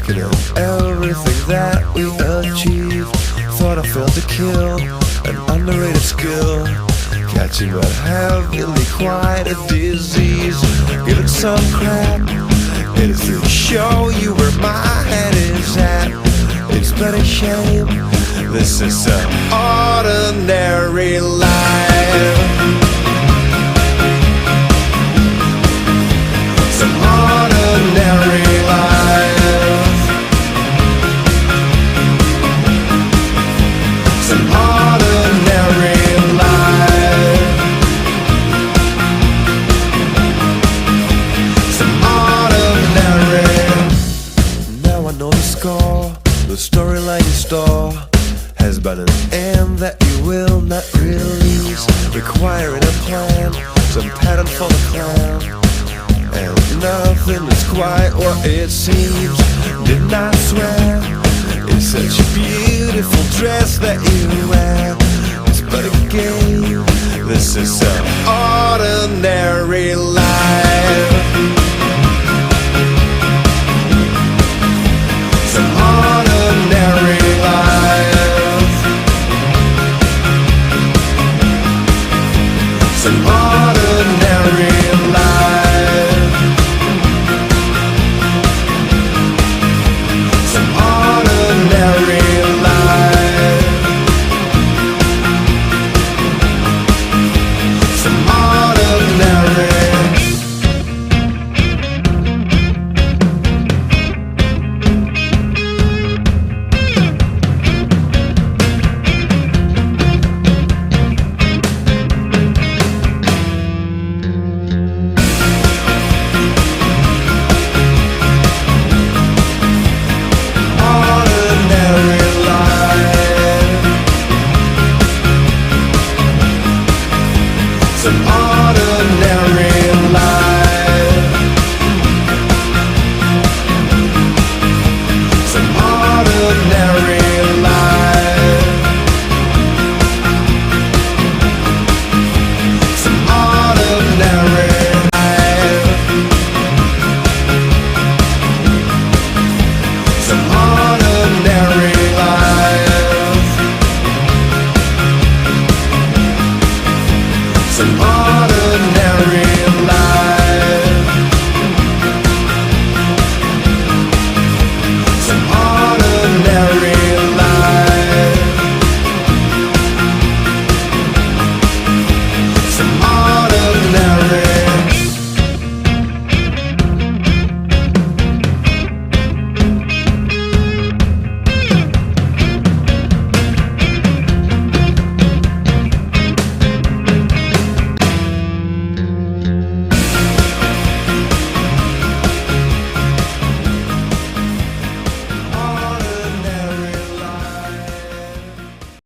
Taking in everything that we achieved. Thought I failed to kill an underrated skill. Catching what heavily quite a disease. Give it some crap. It is to show you where my head is at. It's but a shame. This is an ordinary life. Some ordinary life. Some ordinary life. Some ordinary. Now I know the score. The storyline in store has but an end that you will not release, requiring a plan, some pattern for the clan. And nothing is quite what it seems. Did not swear. It's such a beautiful dress that you wear. It's but a game. This is an ordinary life.